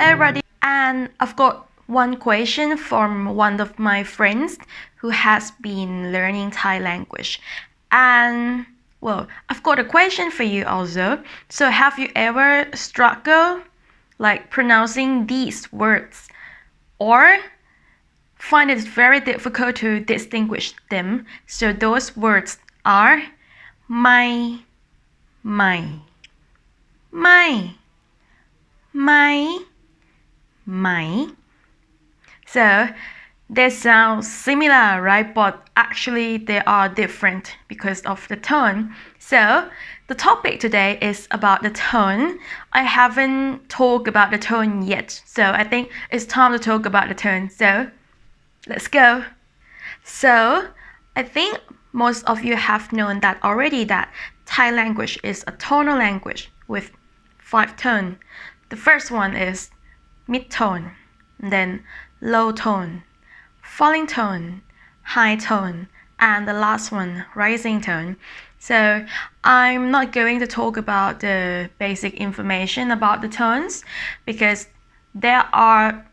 everybody. And I've got one question from one of my friends who has been learning Thai language. And well, I've got a question for you also. So have you ever struggled like pronouncing these words or find it very difficult to distinguish them? So those words are my, my, my. So they sound similar, right? But actually they are different because of the tone. So the topic today is about the tone. I haven't talked about the tone yet, so I think it's time to talk about the tone. So let's go. So I think most of you have known that already, that Thai language is a tonal language with 5 tones. The first one is mid-tone, then low tone, falling tone, high tone, and the last one, rising tone. So I'm not going to talk about the basic information about the tones because there are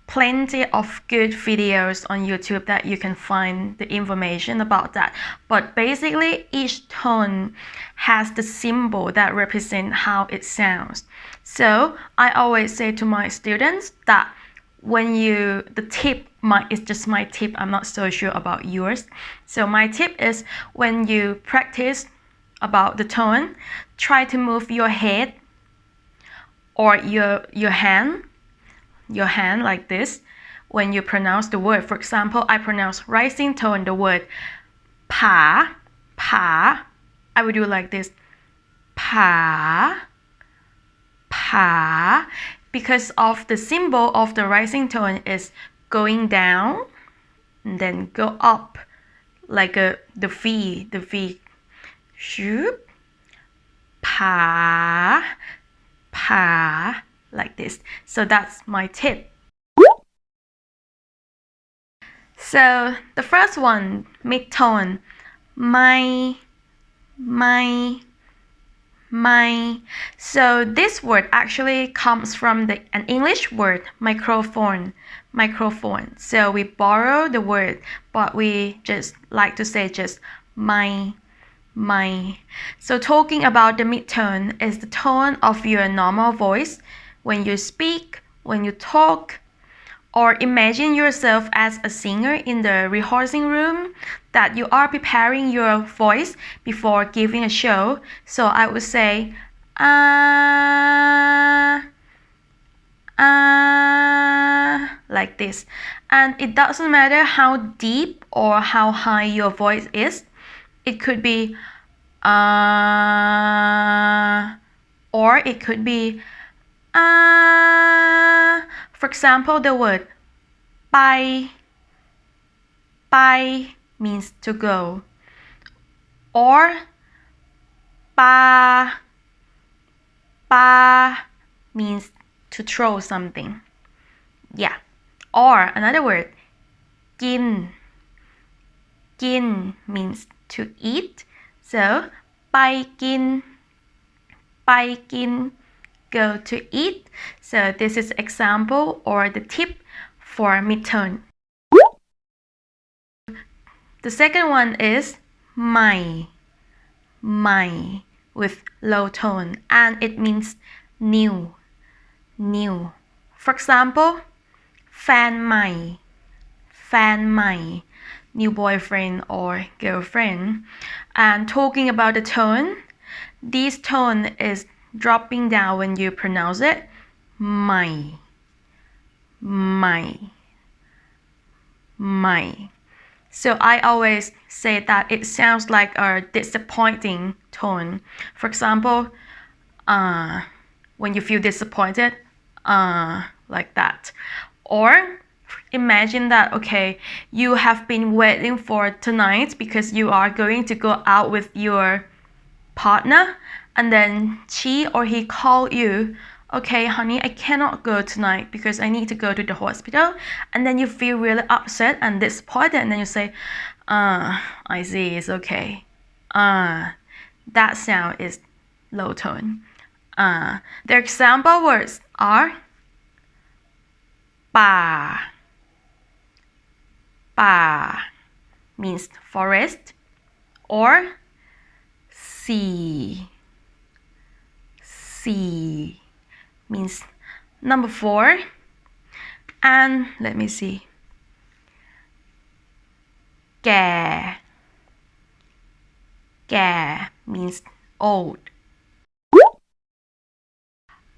plenty of good videos on YouTube that you can find the information about that. But basically each tone has the symbol that represent how it sounds. So I always say to my students that when the tip, it's just my tip, I'm not so sure about yours. So my tip is when you practice about the tone, try to move your head or your hand like this when you pronounce the word. For example, I pronounce rising tone, the word pa, I will do like this, pa, because of the symbol of the rising tone is going down and then go up like the V, shoop, pa, like this. So that's my tip. So the first one, mid-tone, my. So this word actually comes from an English word, microphone. So we borrow the word, but we just like to say just my. So talking about the mid-tone is the tone of your normal voice when you speak, when you talk, or imagine yourself as a singer in the rehearsing room, that you are preparing your voice before giving a show. So I would say like this. And it doesn't matter how deep or how high your voice is. It could be or it could be for example, the word bye means to go, or ba means to throw something. Yeah. Or another word, gin means to eat. So by gin, go to eat. So this is example or the tip for mid-tone. The second one is my with low tone, and it means new. For example, แฟนใหม่ new boyfriend or girlfriend. And talking about the tone, this tone is dropping down when you pronounce it, my. So I always say that it sounds like a disappointing tone. For example, when you feel disappointed, like that. Or imagine that, okay, you have been waiting for tonight because you are going to go out with your partner, and then she or he called you, okay honey, I cannot go tonight because I need to go to the hospital. And then you feel really upset and disappointed, and then you say, I see, it's okay. That sound is low tone. The example words are ป่า ป่า means forest, or sea. Sea means number 4. And let me see. แก่ แก่ means old.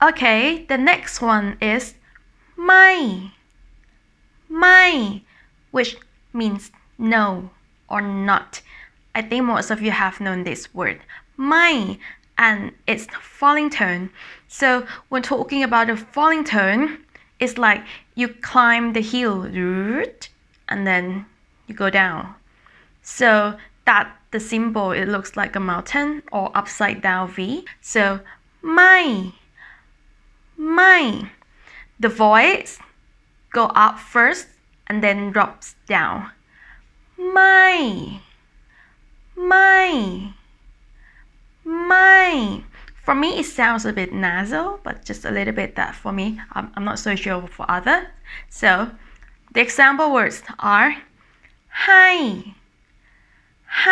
Okay, the next one is ไม่ ไม่, which means no or not. I think most of you have known this word. ไม่, and it's falling tone. So when talking about a falling tone, it's like you climb the hill and then you go down. So that the symbol, it looks like a mountain or upside down V. So ไม่ the voice go up first and then drops down. ไม่ For me, it sounds a bit nasal, but just a little bit that for me. I'm not so sure for others. So the example words are ให้ ใช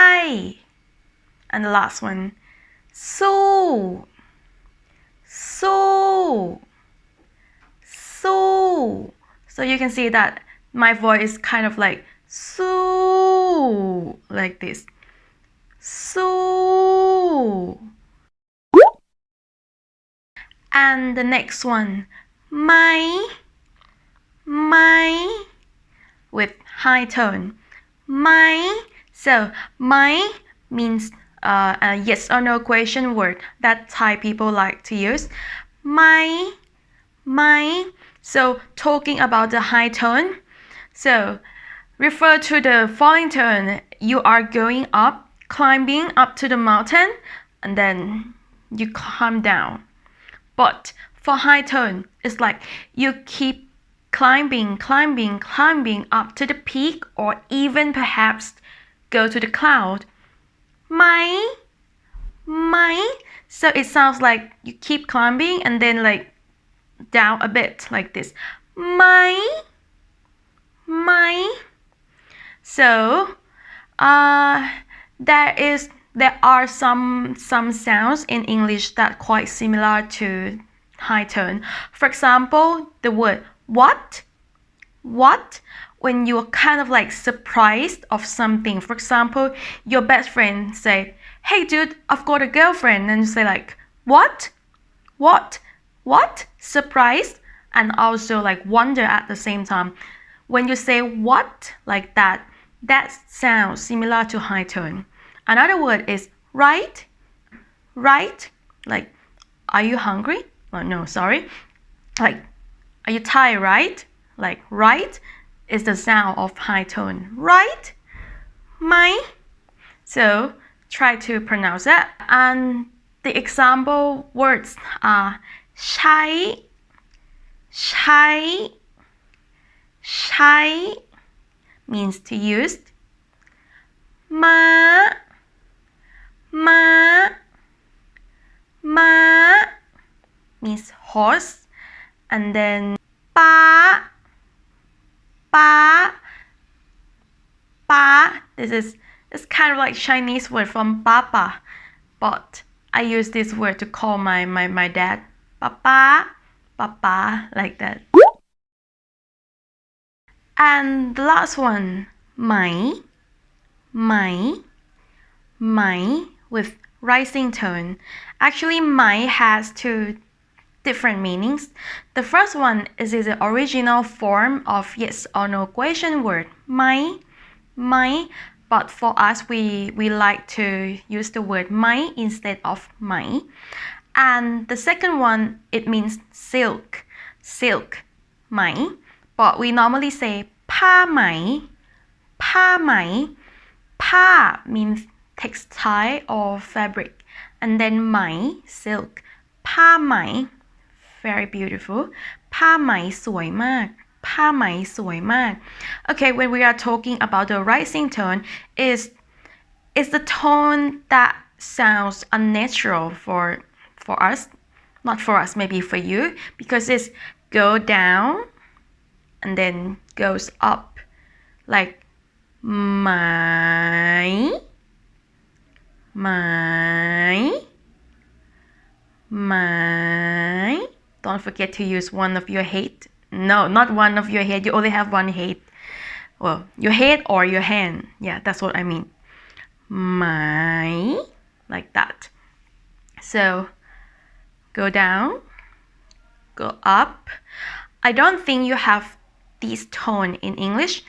่ and the last one สู้ so you can see that my voice is kind of like สู้ like this สู้ and the next one ไม่ with high tone ไม่ so ไม่ means a yes or no question word that Thai people like to use ไม่ so talking about the high tone, so refer to the falling tone. You are going up, climbing up to the mountain, and then you climb down. But for high tone, it's like you keep climbing up to the peak, or even perhaps go to the cloud. ไม่ so it sounds like you keep climbing and then like down a bit like this. ไม่ so there are some sounds in English that quite similar to high tone. For example, the word what, when you're kind of like surprised of something. For example, your best friend say, "Hey dude, I've got a girlfriend," and you say like, what? Surprised and also like wonder at the same time. When you say what like that sounds similar to high tone. Another word is right, like, are you hungry? Oh no, sorry. Like, are you tired, right? Like, right is the sound of high tone. Right? ไม่ So try to pronounce that. And the example words are ใช้ means to use. ม้า means horse. And then ป๊า it's kind of like Chinese word from papa, but I use this word to call my dad. Papa, like that. And the last one, ไหม with rising tone. Actually, ไหม has two different meanings. The first one is the original form of yes or no question word, ไหม, but for us we like to use the word ไหม instead of ไหม. And the second one, it means silk, ไหม, but we normally say ผ้าไหม. ผ้า means textile or fabric, and then ไหม, silk. ผ้าไหม, very beautiful. ผ้าไหม สวยมาก. Okay, when we are talking about the rising tone, is it's the tone that sounds unnatural for us, not for us, maybe for you, because it's go down and then goes up, like my. Don't forget to use one of your head. No, not one of your head. You only have one head. Well, your head or your hand. Yeah, that's what I mean. My, like that. So, go down, go up. I don't think you have this tone in English,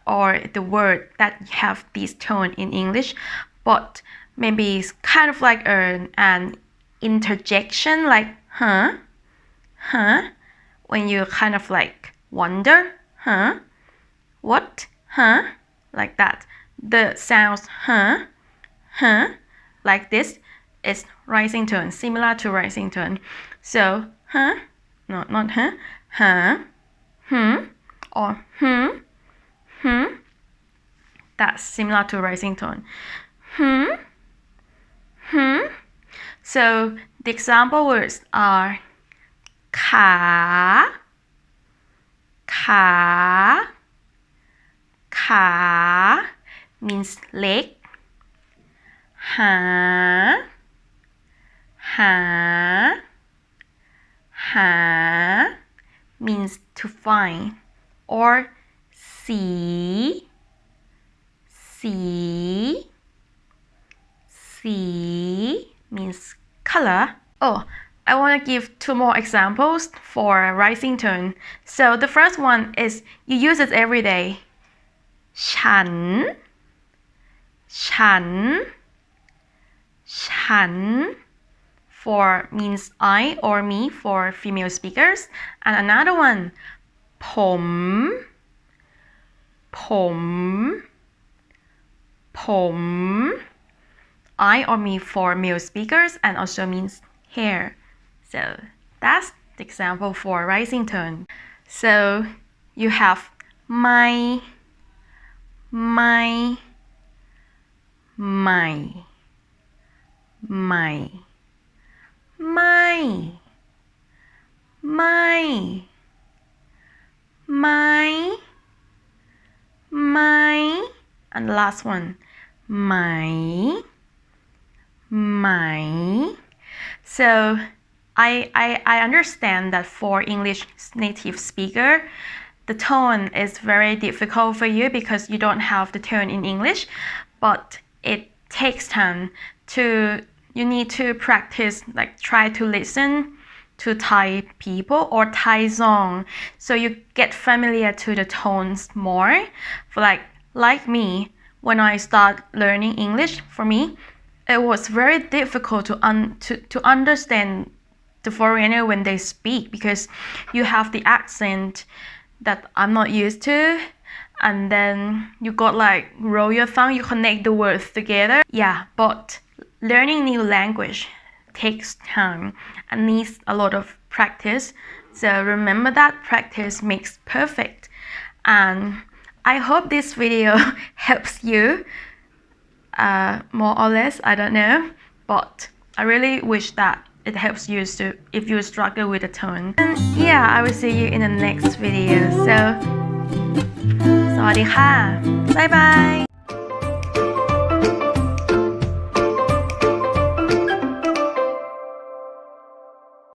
or the word that have this tone in English, but maybe it's kind of like an interjection, like huh, when you kind of like wonder, what, like that. The sounds like this is rising tone, similar to rising tone. So no, not or that's similar to rising tone. So the example words are ขาmeans leg. หา means to find, or สีmeans color. Oh, I want to give two more examples for rising tone. So the first one is you use it every day. ฉัน for means I or me for female speakers. And another one, ผมI or me for male speakers, and also means hair. So that's the example for rising tone. So you have my, and the last one, my. So I understand that for English native speaker, the tone is very difficult for you because you don't have the tone in English, but it takes time you need to practice, like try to listen to Thai people or Thai song, so you get familiar to the tones more. For like me, when I start learning English, for me, it was very difficult to understand the foreigner when they speak, because you have the accent that I'm not used to, and then you got like roll your tongue, you connect the words together. Yeah, but learning new language takes time and needs a lot of practice. So remember that practice makes perfect. And I hope this video helps you, more or less, I don't know, but I really wish that it helps you if you struggle with the tone. And yeah, I will see you in the next video. So สวัสดีค่ะ บ๊ายบาย